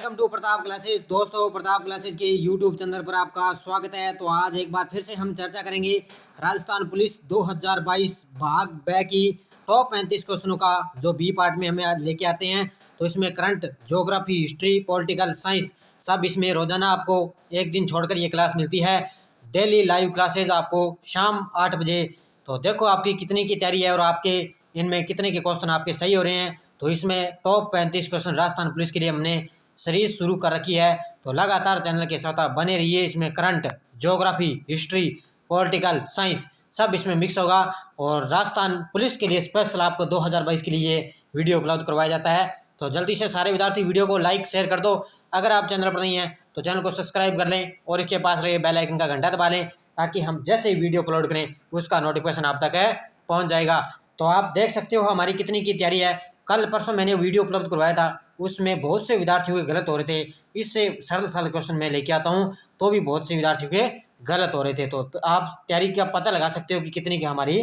Welcome to Pratap classes. दोस्तों, Pratap classes के YouTube channel पर आपका स्वागत है। तो आज एक बार फिर से हम चर्चा करेंगे राजस्थान पुलिस 2022 भाग ब की टॉप 35 क्वेश्चनों का, जो बी पार्ट में हमें आज लेके आते हैं। तो इसमें current, geography, history, political science सब इसमें रोजाना आपको एक दिन छोड़कर ये क्लास मिलती है। डेली लाइव क्लासेज आपको शाम 8 बजे। तो देखो आपकी कितनी की तैयारी है और आपके इनमें कितने के क्वेश्चन आपके सही हो रहे हैं। तो इसमें टॉप 35 क्वेश्चन राजस्थान पुलिस के लिए हमने सीरीज शुरू कर रखी है। तो लगातार चैनल के साथ आप बने रहिए। इसमें current, geography, history, political science सब इसमें मिक्स होगा। और राजस्थान पुलिस के लिए स्पेशल आपको 2022 के लिए वीडियो उपलब्ध करवाया जाता है। तो जल्दी से सारे विद्यार्थी वीडियो को लाइक शेयर कर दो। अगर आप चैनल पर नहीं हैं तो चैनल को सब्सक्राइब कर लें और इसके पास रहे बेल आइकन का घंटा दबा लें, ताकि हम जैसे ही वीडियो अपलोड करें उसका नोटिफिकेशन आप तक पहुंच जाएगा। तो आप देख सकते हो हमारी कितनी की तैयारी है। कल परसों मैंने वीडियो उपलब्ध करवाया था, उसमें बहुत से विद्यार्थियों के गलत हो रहे थे। इससे सरल सरल क्वेश्चन मैं लेके आता हूँ तो भी बहुत से विद्यार्थियों के गलत हो रहे थे। तो आप तैयारी का पता लगा सकते हो कि कितनी की हमारी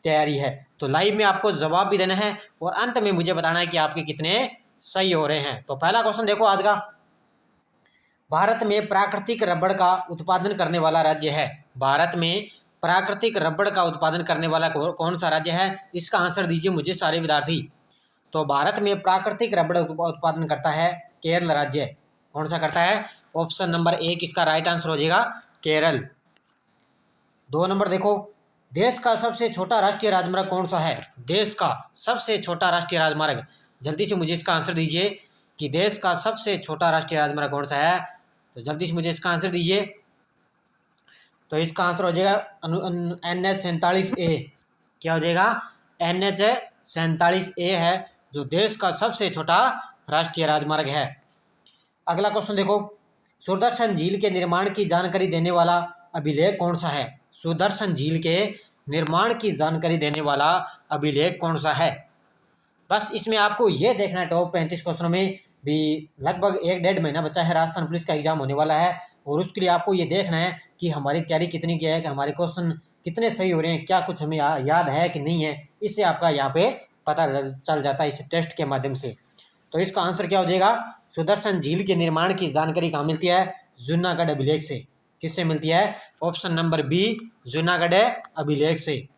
तैयारी है। तो लाइव में आपको जवाब भी देना है और अंत में मुझे बताना है कि आपके कितने सही हो रहे हैं। तो पहला क्वेश्चन देखो आज का। भारत में प्राकृतिक रबड़ का उत्पादन करने वाला राज्य है। भारत में प्राकृतिक रबड़ का उत्पादन करने वाला कौन सा राज्य है? इसका आंसर दीजिए मुझे सारे विद्यार्थी। तो भारत में प्राकृतिक रबड़ उत्पादन करता है केरल राज्य। कौन सा करता है? ऑप्शन नंबर 1 इसका राइट आंसर हो जाएगा केरल। 2 नंबर देखो, देश का सबसे छोटा राष्ट्रीय राजमार्ग कौन सा है? देश का सबसे छोटा राष्ट्रीय राजमार्ग, जल्दी से मुझे इसका आंसर दीजिए कि देश का सबसे छोटा राष्ट्रीय राजमार्ग कौन सा है। तो जल्दी से मुझे इसका आंसर दीजिए। तो इसका आंसर हो जाएगा NH-47A। क्या हो जाएगा? NH-47A है जो देश का सबसे छोटा राष्ट्रीय राजमार्ग है। अगला क्वेश्चन देखो, सुदर्शन झील के निर्माण की जानकारी देने वाला अभिलेख कौन सा है? सुदर्शन झील के निर्माण की जानकारी देने वाला अभिलेख कौन सा है? बस इसमें आपको ये देखना है, टॉप 35 क्वेश्चनों में भी लगभग 1-1.5 महीना बचा है, राजस्थान पुलिस का एग्जाम होने वाला है। और उसके लिए आपको ये देखना है कि हमारी तैयारी कितनी की है, कि हमारे क्वेश्चन कितने सही हो रहे हैं, क्या कुछ हमें याद है कि नहीं है। इससे आपका यहाँ पे पता चल जाता है इस टेस्ट के माध्यम से। तो इसका आंसर क्या हो जाएगा? सुदर्शन झील के निर्माण की जानकारी कहाँ मिलती है? जूनागढ़ अभिलेख से। किससे मिलती है? ऑप्शन नंबर बी, जूनागढ़ अभिलेख से।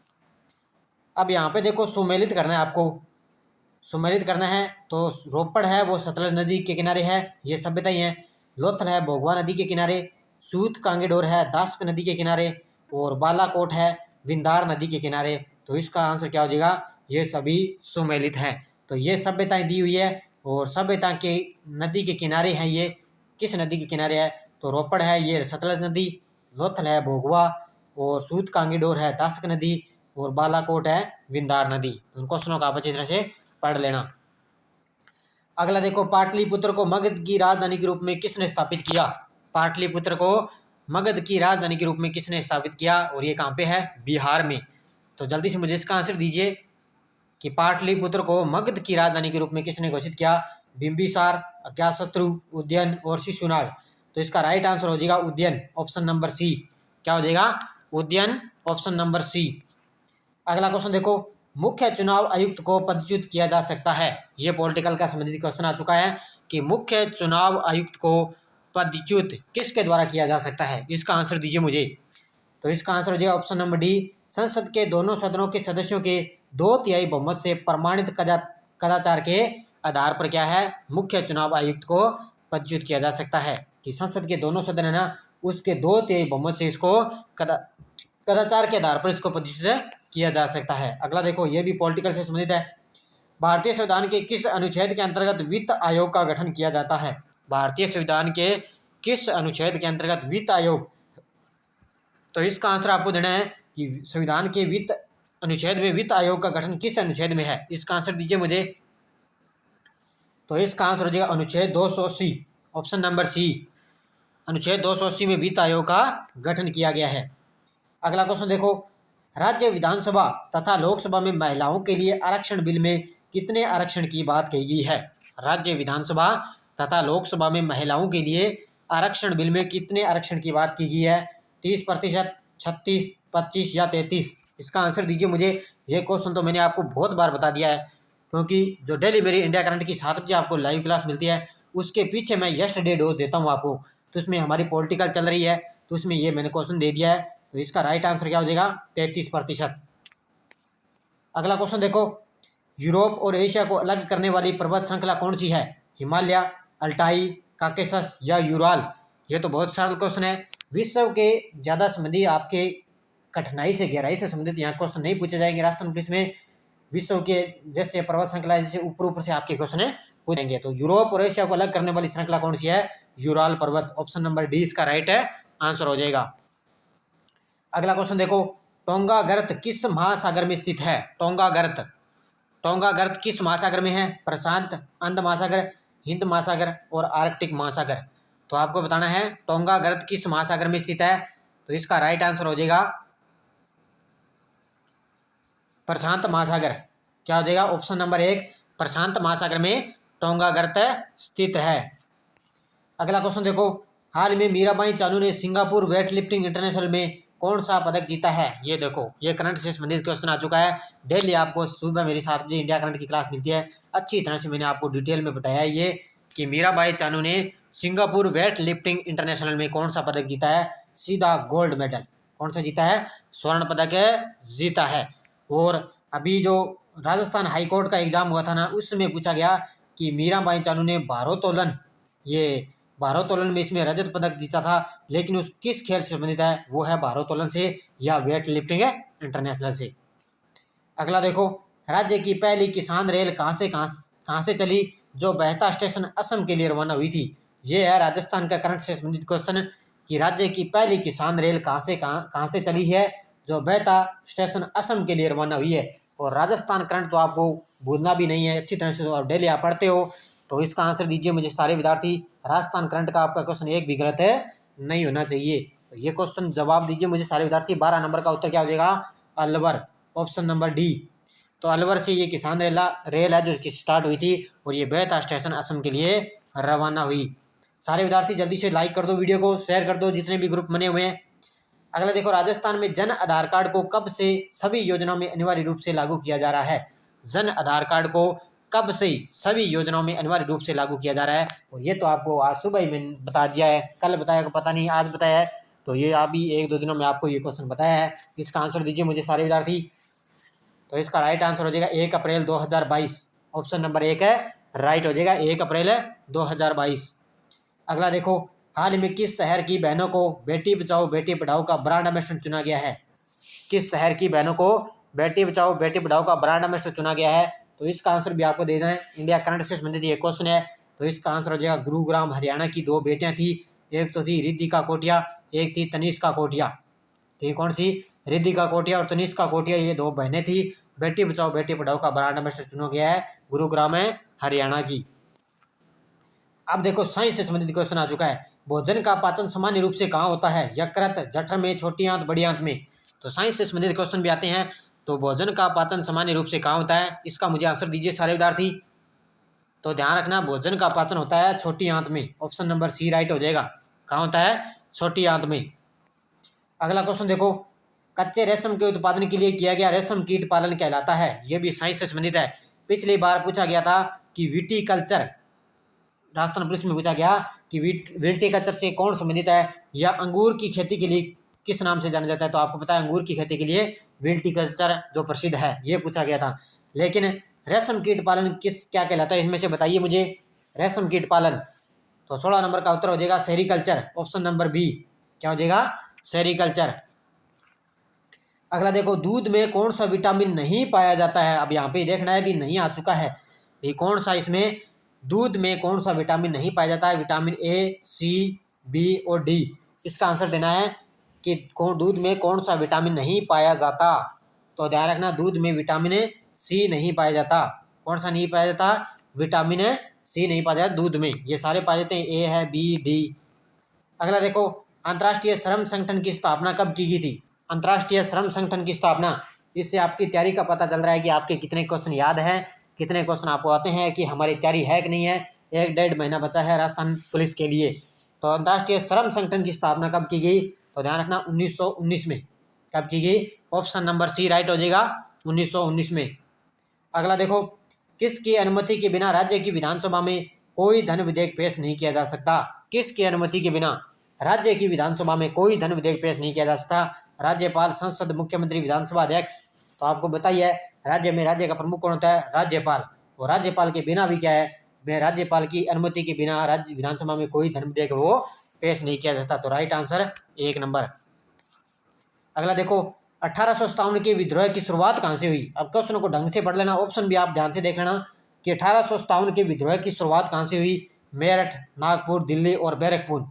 अब यहाँ पे देखो, सुमेलित करना है आपको। सुमेलित करना है तो रोपड़ है वो सतलज नदी के किनारे है, ये सभ्यता ही है। लोथल है भोगवा नदी के किनारे। सूत कांगेडोर है दासक नदी के किनारे। और बालाकोट है विंदार नदी के किनारे। तो इसका आंसर क्या हो जाएगा? ये सभी सुमेलित हैं। तो ये सभ्यताएं दी हुई है और सभ्यता के नदी के किनारे हैं। ये किस नदी के किनारे है? तो रोपड़ है ये सतलज नदी, लोथल है भोगवा, और सूत कांगेडोर है दासक नदी, और बालाकोट है विंदार नदी। उन क्वेश्चनों का आप अच्छी तरह से पढ़ लेना। अगला देखो, पाटलिपुत्र को मगध की राजधानी के रूप में किसने स्थापित किया? पाटलिपुत्र को मगध की राजधानी के रूप में किसने स्थापित किया? और ये कहाँ पे है? बिहार में। तो जल्दी से मुझे इसका आंसर दीजिए कि पाटलिपुत्र को मगध की राजधानी के रूप में किसने घोषित किया? बिंबिसार, अज्ञातशत्रु, उदयन और शिशुनाग। तो इसका राइट आंसर हो जाएगा उदयन, ऑप्शन नंबर सी। क्या हो जाएगा? Udayan, option number C. अगला क्वेश्चन देखो, मुख्य चुनाव आयुक्त को पदच्युत किया जा सकता है। ये पॉलिटिकल का संबंधित क्वेश्चन आ चुका है कि मुख्य चुनाव आयुक्त को पदच्युत किसके द्वारा किया जा सकता है? इसका आंसर दीजिए मुझे। तो इसका आंसर हो जाएगा ऑप्शन नंबर डी, संसद के दोनों सदनों के सदस्यों के 2/3 बहुमत से प्रमाणित कदाचार के आधार पर क्या है? मुख्य चुनाव आयुक्त को पदच्युत किया जा सकता है। कि संसद के दोनों सदन है ना, उसके 2/3 बहुमत से इसको कदाचार के आधार पर इसको पदच्युत किया जा सकता है। अगला देखो, ये भी पॉलिटिकल से संबंधित है। भारतीय संविधान के किस अनुच्छेद के अंतर्गत वित्त आयोग का गठन किया जाता है? भारतीय संविधान के किस अनुच्छेद के अंतर्गत वित्त आयोग? तो इसका आंसर आपको देना है कि संविधान के वित्त अनुच्छेद में वित्त आयोग का गठन किस अनुच्छेद में है? इसका आंसर दीजिए मुझे। तो इसका आंसर हो जाएगा अनुच्छेद 280, ऑप्शन नंबर सी। अनुच्छेद 280 में वित्त आयोग का गठन किया गया है। अगला क्वेश्चन देखो, राज्य विधानसभा तथा लोकसभा में महिलाओं के लिए आरक्षण बिल में कितने आरक्षण की बात कही गई है? राज्य विधानसभा तथा लोकसभा में महिलाओं के लिए आरक्षण बिल में कितने आरक्षण की बात की गई है? 30%, 36, 25 या 33? इसका आंसर दीजिए मुझे। ये क्वेश्चन तो मैंने आपको बहुत बार बता दिया है, क्योंकि जो डेली मेरी इंडिया करंट की 7 बजे आपको लाइव क्लास मिलती है उसके पीछे मैं यस्टरडे डोज देता हूँ आपको। तो इसमें हमारी पॉलिटिकल चल रही है, तो इसमें ये मैंने क्वेश्चन दे दिया है। तो इसका राइट आंसर क्या हो जाएगा? 33%। अगला क्वेश्चन देखो, यूरोप और एशिया को अलग करने वाली पर्वत श्रृंखला कौन सी है? हिमालय, अल्टाई, काकेशस या यूराल? ये तो बहुत सरल क्वेश्चन है। विश्व के ज़्यादा संबंधी आपके कठिनाई से गहराई से संबंधित यहाँ क्वेश्चन नहीं पूछे जाएंगे राजस्थान पुलिस में। विश्व के जैसे पर्वत श्रृंखला जैसे ऊपर ऊपर से आपके क्वेश्चन पूछेंगे। तो यूरोप और एशिया को अलग करने वाली श्रृंखला कौन सी है? यूराल पर्वत। ऑप्शन नंबर डी इसका राइट है आंसर हो जाएगा। अगला क्वेश्चन देखो, टोंगा गर्त किस महासागर में स्थित है? टोंगा गर्त किस महासागर में है? प्रशांत, अंध महासागर, हिंद महासागर और आर्कटिक महासागर। तो आपको बताना है टोंगा गर्त किस महासागर में स्थित है। तो इसका राइट आंसर हो जाएगा प्रशांत महासागर। क्या हो जाएगा? ऑप्शन नंबर 1 प्रशांत महासागर में टोंगा गर्त स्थित है। अगला क्वेश्चन देखो, हाल में मीराबाई चानू ने सिंगापुर वेट लिफ्टिंग इंटरनेशनल में कौन सा पदक जीता है? ये देखो, ये करंट से संबंधित क्वेश्चन आ चुका है। डेली आपको सुबह मेरे 7 बजे इंडिया करंट की क्लास मिलती है। अच्छी तरह से मैंने आपको डिटेल में बताया है ये कि मीराबाई चानू ने सिंगापुर वेट लिफ्टिंग इंटरनेशनल में कौन सा पदक जीता है? सीधा गोल्ड मेडल। कौन सा जीता है? स्वर्ण पदक जीता है। और अभी जो राजस्थान हाईकोर्ट का एग्जाम हुआ था ना, उसमें पूछा गया कि मीराबाई चानू ने भारोत्तोलन में इसमें रजत पदक जीता था, लेकिन उस किस खेल से संबंधित है? वो है भारोत्तोलन से या वेट लिफ्टिंग इंटरनेशनल से। अगला देखो, राज्य की पहली किसान रेल कहाँ से चली जो बहता स्टेशन असम के लिए रवाना हुई थी? ये है राजस्थान का करंट से संबंधित क्वेश्चन कि राज्य की पहली किसान रेल कहाँ से चली है जो बहता स्टेशन असम के लिए रवाना हुई है। और राजस्थान करंट तो आपको भूलना भी नहीं है, अच्छी तरह से आप डेली आप पढ़ते हो। तो इसका आंसर दीजिए मुझे सारे विद्यार्थी। राजस्थान करंट का आपका क्वेश्चन एक भी गलत है नहीं होना चाहिए। तो ये क्वेश्चन जवाब दीजिए मुझे सारे विद्यार्थी। 12 नंबर का उत्तर क्या हो जाएगा? अलवर। Option number D. तो अलवर से ये किसान रेल है जो स्टार्ट हुई थी और ये बेहता स्टेशन असम के लिए रवाना हुई। सारे विद्यार्थी जल्दी से लाइक कर दो, वीडियो को शेयर कर दो जितने भी ग्रुप बने हुए हैं। अगला देखो, राजस्थान में जन आधार कार्ड को कब से सभी योजनाओं में अनिवार्य रूप से लागू किया जा रहा है? जन आधार कार्ड को कब से सभी योजनाओं में अनिवार्य रूप से लागू किया जा रहा है? और ये तो आपको आज सुबह ही मैंने बता दिया है, कल बताया पता नहीं, आज बताया है। तो ये अभी 1-2 दिनों में आपको ये क्वेश्चन बताया है। इसका आंसर दीजिए मुझे सारे विद्यार्थी। तो इसका राइट आंसर हो जाएगा 1 अप्रैल 2022। ऑप्शन नंबर 1 है राइट हो जाएगा 1 अप्रैल 2022। अगला देखो, हाल में किस शहर की बहनों को बेटी बचाओ बेटी पढ़ाओ का ब्रांड एम्बेसडर चुना गया है? किस शहर की बहनों को बेटी बचाओ बेटी पढ़ाओ का ब्रांड एम्बेसडर चुना गया है? तो इसका आंसर भी आपको देना है। इंडिया करंट से संबंधित ये क्वेश्चन है। तो इसका आंसर हो जाएगा गुरुग्राम हरियाणा की 2 बेटियां थी। एक तो थी रिद्धिका कोटिया, एक थी तनिष्का कोटिया। तो ये कौन सी? रिद्धिका कोटिया और तनिष्का कोटिया, ये 2 बहनें थी। बेटी बचाओ बेटी पढ़ाओ का ब्रांड एम्बेसडर चुना गया है गुरुग्राम है हरियाणा की। अब देखो, साइंस से संबंधित क्वेश्चन आ चुका है। भोजन का पाचन सामान्य रूप से कहाँ होता है? यकृत, जठर में, छोटी आंत, बड़ी आंत में। तो साइंस से संबंधित क्वेश्चन भी आते हैं। तो भोजन का पाचन सामान्य रूप से कहाँ होता है? इसका मुझे आंसर दीजिए सारे विद्यार्थी। तो ध्यान रखना, भोजन का पाचन होता है छोटी आंत में। ऑप्शन नंबर सी राइट हो जाएगा। कहाँ होता है? छोटी आंत में। अगला क्वेश्चन देखो, कच्चे रेशम के उत्पादन के लिए किया गया रेशम कीट पालन कहलाता है? ये भी साइंस से संबंधित है। पिछली बार पूछा गया था कि विटीकल्चर, राजस्थान पुलिस में पूछा गया कि विटीकल्चर से कौन संबंधित है या अंगूर की खेती के लिए किस नाम से जाना जाता है? तो आपको पता है अंगूर की खेती के लिए विटीकल्चर जो प्रसिद्ध है, ये पूछा गया था। लेकिन रेशम कीट पालन क्या कहलाता है इसमें से बताइए मुझे। रेशम कीट पालन, तो 16 नंबर का उत्तर हो जाएगा सेरीकल्चर। Option number B. क्या हो जाएगा? सेरीकल्चर। अगला देखो, दूध में कौन सा विटामिन नहीं पाया जाता है? अब यहाँ पे देखना है भी नहीं आ चुका है ये कौन सा, इसमें दूध में कौन सा विटामिन नहीं पाया जाता है? विटामिन ए, सी, बी और डी। इसका आंसर देना है कि दूध में कौन सा विटामिन नहीं पाया जाता। तो ध्यान रखना, दूध में विटामिन सी नहीं पाया जाता। कौन सा नहीं पाया जाता? विटामिन सी नहीं पाया जाता दूध में। ये सारे पाए जाते हैं, ए है, बी, डी। अगला देखो, अंतर्राष्ट्रीय श्रम संगठन की स्थापना कब की गई थी? अंतर्राष्ट्रीय श्रम संगठन की स्थापना, इससे आपकी तैयारी का पता चल रहा है कि आपके कितने क्वेश्चन याद हैं, कितने क्वेश्चन आपको आते हैं, कि हमारी तैयारी है कि नहीं है। 1-1.5 महीना बचा है राजस्थान पुलिस के लिए। तो अंतर्राष्ट्रीय श्रम संगठन की स्थापना कब की गई? तो ध्यान रखना 1919 में। कब की गई? ऑप्शन नंबर सी राइट हो जाएगा 1919 में। अगला देखो, किसकी अनुमति के बिना राज्य की विधानसभा में कोई धन विधेयक पेश नहीं किया जा सकता। किसकी अनुमति के बिना? राज्य की विधानसभा में कोई धन विधेयक पेश नहीं किया जा सकता। राज्यपाल, संसद, मुख्यमंत्री, विधानसभा अध्यक्ष। तो आपको बताइए राज्य में राज्य का प्रमुख कौन होता है? राज्यपाल। और राज्यपाल के बिना भी क्या है, राज्यपाल की अनुमति के बिना राज्य विधानसभा में कोई धन विधेयक वो पेश नहीं किया जाता। तो राइट आंसर 1 नंबर। अगला देखो, 1857 के विद्रोह की शुरुआत कहाँ से हुई? अब क्वेश्चन को ढंग से पढ़ लेना, ऑप्शन भी आप ध्यान से देख लेना कि 1857 के विद्रोह की शुरुआत कहाँ से हुई? मेरठ, नागपुर, दिल्ली और बैरकपुर।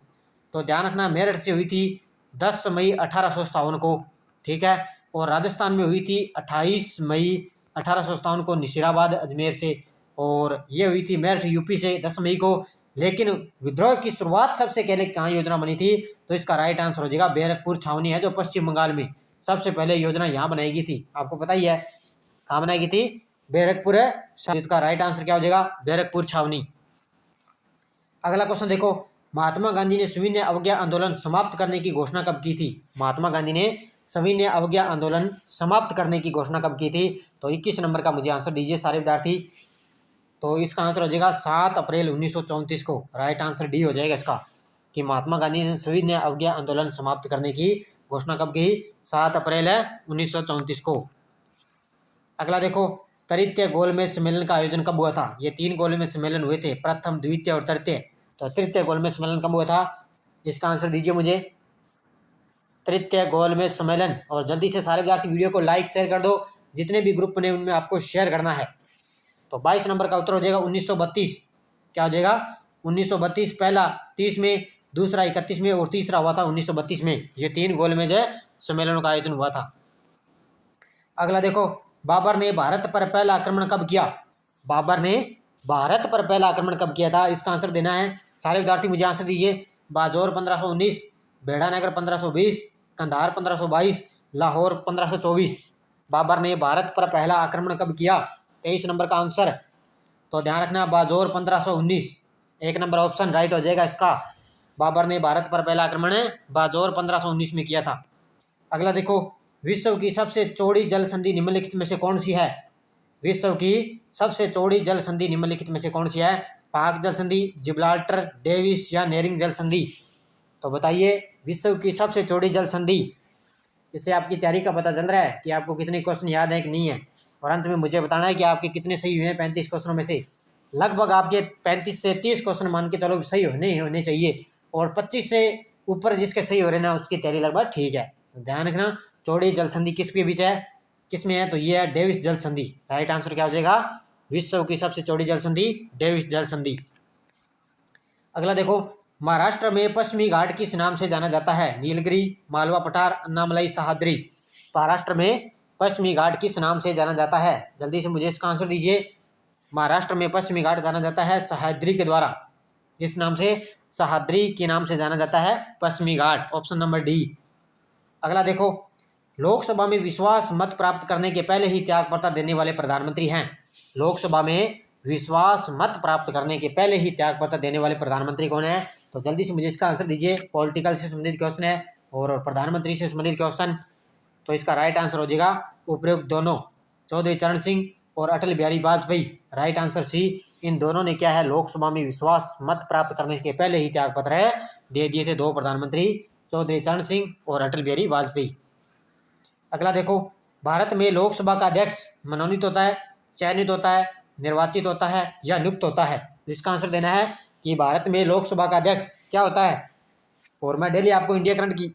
तो ध्यान रखना, मेरठ से हुई थी 10 मई 1857 को, ठीक है। और राजस्थान में हुई थी 28 मई 1857 को नसीराबाद, अजमेर से। और ये हुई थी मेरठ, यूपी से 10 मई को। लेकिन विद्रोह की शुरुआत सबसे पहले कहाँ योजना बनी थी? तो इसका राइट आंसर हो जाएगा बैरकपुर छावनी है जो पश्चिम बंगाल में, सबसे पहले योजना यहाँ बनाई गई थी। आपको पता ही है कहाँ बनाई गई थी? बैरकपुर है। इसका राइट आंसर क्या हो जाएगा? बैरकपुर छावनी। अगला क्वेश्चन देखो, महात्मा गांधी ने सविनय अवज्ञा आंदोलन समाप्त करने की घोषणा कब की थी? महात्मा गांधी ने सविनय अवज्ञा आंदोलन समाप्त करने की घोषणा कब की थी? तो 21 नंबर का मुझे आंसर दीजिए सारे विद्यार्थी। तो इसका आंसर हो जाएगा 7 अप्रैल 1934 को। राइट आंसर डी हो जाएगा इसका, कि महात्मा गांधी ने सविनय अवज्ञा आंदोलन समाप्त करने की घोषणा कब की? 7 अप्रैल 1934 को। अगला देखो, तृतीय गोलमेज सम्मेलन का आयोजन कब हुआ था? ये 3 गोलमेज सम्मेलन हुए थे, प्रथम, द्वितीय और तृतीय। तो तृतीय गोलमेज सम्मेलन कब हुआ था? इसका आंसर दीजिए मुझे। तृतीय गोलमेज सम्मेलन, और जल्दी से सारे विद्यार्थी वीडियो को लाइक शेयर कर दो, जितने भी ग्रुप बने उनमें आपको शेयर करना है। तो 22 नंबर का उत्तर हो जाएगा 1932। क्या हो जाएगा? 1932 पहला 30 में, दूसरा 31 में और तीसरा हुआ था 1932 में। ये 3 गोलमेज सम्मेलनों का आयोजन हुआ था। अगला देखो, बाबर ने भारत पर पहला आक्रमण कब किया? बाबर ने भारत पर पहला आक्रमण कब किया था? इसका आंसर देना है। सारे विद्यार्थी मुझे आंसर दीजिए। बाजौर 1519, बेड़ानगर 1520, कंधार 1522, लाहौर 1524। बाबर ने भारत पर पहला आक्रमण कब किया? 23 नंबर का आंसर। तो ध्यान रखना, बाजौर 1519। 1 नंबर ऑप्शन राइट हो जाएगा इसका। बाबर ने भारत पर पहला आक्रमण बाजौर 1519 में किया था। अगला देखो, विश्व की सबसे चौड़ी जल संधि निम्नलिखित में से कौन सी है? विश्व की सबसे चौड़ी जल संधि निम्नलिखित में से कौन सी है? पाक जल संधि, जिब्राल्टर, डेविस या नेरिंग जल संधि। तो बताइए, विश्व की सबसे चौड़ी जल संधि। इससे आपकी तैयारी का पता चल रहा है कि आपको कितने क्वेश्चन याद है कि नहीं है। और अंत में मुझे बताना है कि आपके कितने सही हुए हैं 35 क्वेश्चनों में से। लगभग आपके 35 से 30 क्वेश्चन मान के चलो सही होने चाहिए, और 25 से ऊपर जिसके सही हो रहे ना उसकी तैयारी लगभग ठीक है। तो ध्यान रखना, चौड़ी जल संधि किसके बीच है, किसमें है? तो ये है डेविस जल संधि। राइट आंसर क्या हो जाएगा? विश्व की सबसे चौड़ी जल संधि डेविस जल संधि। अगला देखो, महाराष्ट्र में पश्चिमी घाट किस नाम से जाना जाता है? नीलगिरी, मालवा पठार, अन्नामलाई, सह्याद्री। महाराष्ट्र में पश्चिमी घाट किस नाम से जाना जाता है? जल्दी से मुझे इसका आंसर दीजिए। महाराष्ट्र में पश्चिमी घाट जाना जाता है सह्याद्री के द्वारा। इस नाम से, सह्याद्री के नाम से जाना जाता है पश्चिमी घाट। Option number D. अगला देखो, लोकसभा में विश्वास मत प्राप्त करने के पहले ही त्यागपत्र देने वाले प्रधानमंत्री हैं। लोकसभा में विश्वास मत प्राप्त करने के पहले ही त्यागपत्र देने वाले प्रधानमंत्री कौन है? तो जल्दी से मुझे इसका आंसर दीजिए। पॉलिटिकल से संबंधित क्वेश्चन है और प्रधानमंत्री से संबंधित क्वेश्चन। तो इसका राइट आंसर हो जाएगा उपयुक्त दोनों, चौधरी चरण सिंह और Atal Bihari Vajpayee. Right answer C. इन दोनों ने क्या है, लोकसभा में विश्वास मत प्राप्त करने के पहले ही त्यागपत्र दे दिए थे। 2 प्रधानमंत्री, चौधरी चरण सिंह और अटल बिहारी वाजपेयी। अगला देखो, भारत में लोकसभा का अध्यक्ष मनोनीत होता है, चयनित होता है, निर्वाचित होता है या नियुक्त होता है? इसका आंसर देना है कि भारत में लोकसभा का अध्यक्ष क्या होता है। और मैं डेली आपको इंडिया करंट की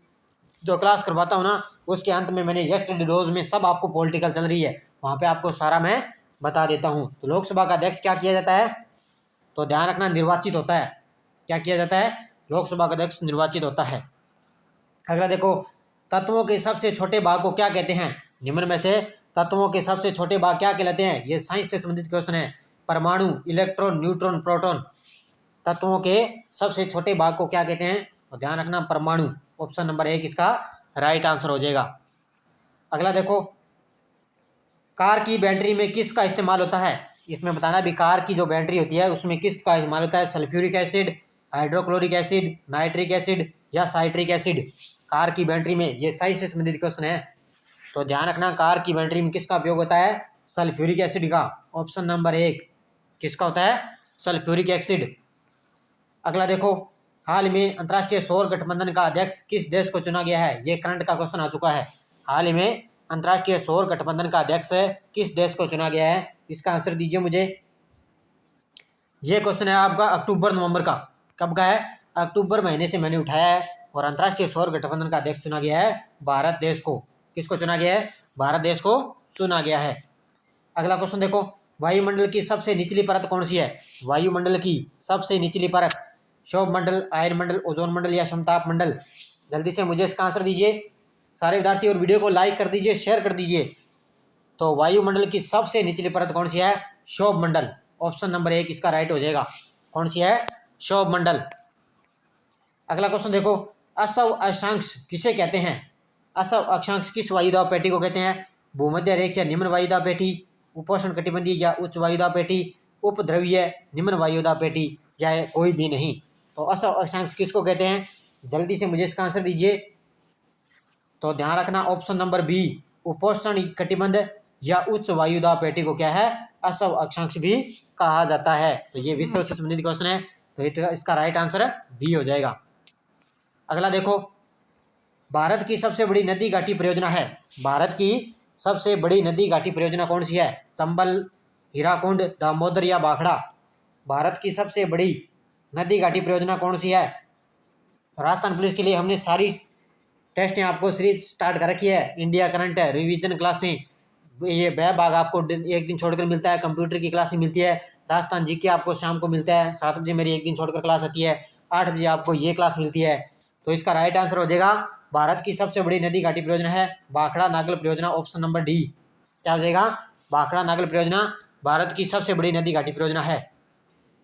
जो क्लास करवाता हूँ ना, उसके अंत में मैंने यस्टरडे डोज में सब आपको पॉलिटिकल चल रही है, वहाँ पे आपको सारा मैं बता देता हूँ। तो लोकसभा का अध्यक्ष क्या किया जाता है? तो ध्यान रखना, निर्वाचित होता है। क्या किया जाता है? लोकसभा का अध्यक्ष निर्वाचित होता है। अगला देखो, तत्वों के सबसे छोटे भाग को क्या कहते हैं? निम्न में से तत्वों के सबसे छोटे भाग क्या कहलाते हैं? ये साइंस से संबंधित क्वेश्चन है। परमाणु, इलेक्ट्रॉन, न्यूट्रॉन, प्रोटॉन। तत्वों के सबसे छोटे भाग को क्या कहते हैं? तो ध्यान रखना, परमाणु। ऑप्शन नंबर 1 इसका राइट आंसर हो जाएगा। अगला देखो, कार की बैटरी में किसका इस्तेमाल होता है? इसमें बताना भी, कार की जो बैटरी होती है उसमें किसका इस्तेमाल होता है? Sulphuric acid, hydrochloric acid, nitric acid या साइट्रिक एसिड। कार की बैटरी में, ये साइंस से संबंधित क्वेश्चन है। तो ध्यान रखना, कार की बैटरी में किसका उपयोग होता है? सल्फ्यूरिक एसिड का। ऑप्शन नंबर 1 किसका होता है? Sulphuric acid. अगला देखो, हाल में अंतर्राष्ट्रीय सौर गठबंधन का अध्यक्ष किस देश को चुना गया है? ये करंट का क्वेश्चन आ चुका है। हाल ही में अंतर्राष्ट्रीय सौर गठबंधन का अध्यक्ष किस देश को चुना गया है? इसका आंसर दीजिए मुझे। ये क्वेश्चन है आपका अक्टूबर नवंबर का। कब का है? अक्टूबर महीने से मैंने उठाया है। और अंतर्राष्ट्रीय सौर गठबंधन का अध्यक्ष चुना गया है भारत देश को। किसको चुना गया है? भारत देश को चुना गया है। अगला क्वेश्चन देखो, वायुमंडल की सबसे निचली परत कौन सी है? वायुमंडल की सबसे निचली परत, क्षोभ मंडल, आयन मंडल, ओजोन मंडल या समताप मंडल? जल्दी से मुझे इसका आंसर दीजिए सारे विद्यार्थी, और वीडियो को लाइक कर दीजिए, शेयर कर दीजिए। तो वायुमंडल की सबसे निचली परत कौन सी है? क्षोभ मंडल। ऑप्शन नंबर 1 इसका राइट हो जाएगा। कौन सी है? क्षोभ मंडल। अगला क्वेश्चन देखो, असव अक्षांश किसे कहते हैं? असव अक्षांश किस वायुदाब पेटी को कहते हैं? भूमध्य रेखीय निम्न वायुदाब पेटी, उपोष्ण कटिबंधीय या उच्च वायुदाब पेटी, उपद्रवीय निम्न वायुदाब पेटी, या कोई भी नहीं? तो असव अक्षांश किसको कहते हैं? जल्दी से मुझे इसका आंसर दीजिए। तो ध्यान रखना ऑप्शन नंबर बी, उपोष्ण कटिबंध या उच्च वायुदाब पेटी को क्या है? असव अक्षांश भी कहा जाता है। तो ये विषय से संबंधित क्वेश्चन है, तो इसका राइट आंसर बी हो जाएगा। अगला देखो, भारत की सबसे बड़ी नदी घाटी परियोजना है। भारत की सबसे बड़ी नदी घाटी परियोजना कौन सी है? चंबल, हीराकुंड, दामोदर या भाखड़ा? भारत की सबसे बड़ी नदी घाटी परियोजना कौन सी है? राजस्थान पुलिस के लिए हमने सारी टेस्टें आपको सीरीज स्टार्ट कर रखी है। इंडिया करंट है, रिवीजन क्लासें, ये वह भाग आपको एक दिन छोड़कर मिलता है, कंप्यूटर की क्लास मिलती है, राजस्थान जीके आपको शाम को मिलता है 7 बजे, मेरी एक दिन छोड़कर क्लास आती है, 8 बजे आपको ये क्लास मिलती है। तो इसका राइट आंसर हो जाएगा, भारत की सबसे बड़ी नदी घाटी परियोजना है भाखड़ा नागल परियोजना। ऑप्शन नंबर डी क्या हो जाएगा? भाखड़ा नागल परियोजना भारत की सबसे बड़ी नदी घाटी परियोजना है।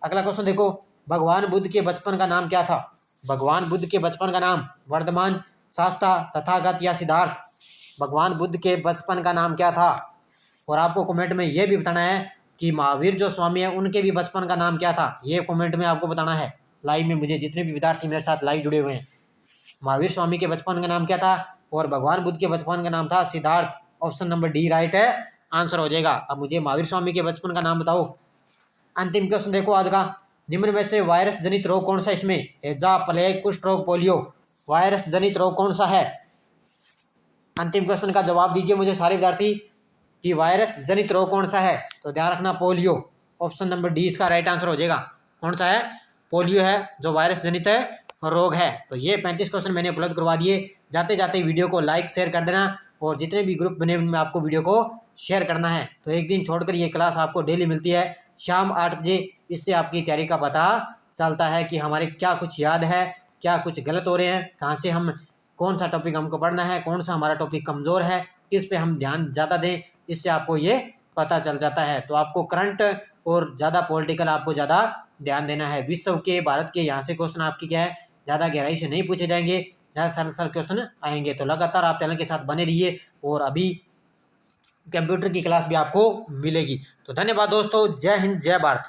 अगला क्वेश्चन देखो, भगवान बुद्ध के बचपन का नाम क्या था? भगवान बुद्ध के बचपन का नाम वर्धमान, शास्ता, तथागत या सिद्धार्थ? भगवान बुद्ध के बचपन का नाम क्या था? और आपको कमेंट में ये भी बताना है कि महावीर जो स्वामी है उनके भी बचपन का नाम क्या था, ये कमेंट में आपको बताना है। लाइव में मुझे जितने भी विद्यार्थी मेरे साथ लाइव जुड़े हुए हैं, महावीर स्वामी के बचपन का नाम क्या था और भगवान बुद्ध के बचपन का नाम था Siddharth. Option number D right है आंसर हो जाएगा। अब मुझे महावीर स्वामी के बचपन का नाम बताओ। अंतिम क्वेश्चन देखो आज का, निम्न में से वायरस जनित रोग कौन सा? इसमें हैजा, प्लेग, कुष्ठ रोग, पोलियो, वायरस जनित रोग कौन सा है? अंतिम क्वेश्चन का जवाब दीजिए मुझे सारे विद्यार्थी कि वायरस जनित रोग कौन सा है। तो ध्यान रखना पोलियो। ऑप्शन नंबर डी इसका राइट आंसर हो जाएगा। कौन सा है? पोलियो है जो वायरस जनित रोग है। तो ये 35 क्वेश्चन मैंने उपलब्ध करवा दिए। जाते जाते वीडियो को लाइक शेयर कर देना और जितने भी ग्रुप बने उनमें आपको वीडियो को शेयर करना है। तो एक दिन छोड़कर ये क्लास आपको डेली मिलती है शाम 8 बजे। इससे आपकी तैयारी का पता चलता है कि हमारे क्या कुछ याद है, क्या कुछ गलत हो रहे हैं, कहाँ से हम कौन सा टॉपिक हमको पढ़ना है, कौन सा हमारा टॉपिक कमज़ोर है, किस पे हम ध्यान ज़्यादा दें, इससे आपको ये पता चल जाता है। तो आपको करंट और ज़्यादा पॉलिटिकल आपको ज़्यादा ध्यान देना है। विश्व के, भारत के यहाँ से क्वेश्चन आपकी क्या है ज़्यादा गहराई से नहीं पूछे जाएंगे, ज़्यादा सरल सरल क्वेश्चन आएंगे। तो लगातार आप चैनल के साथ बने रहिए और अभी कंप्यूटर की क्लास भी आपको मिलेगी। तो धन्यवाद दोस्तों, जय हिंद, जय भारत।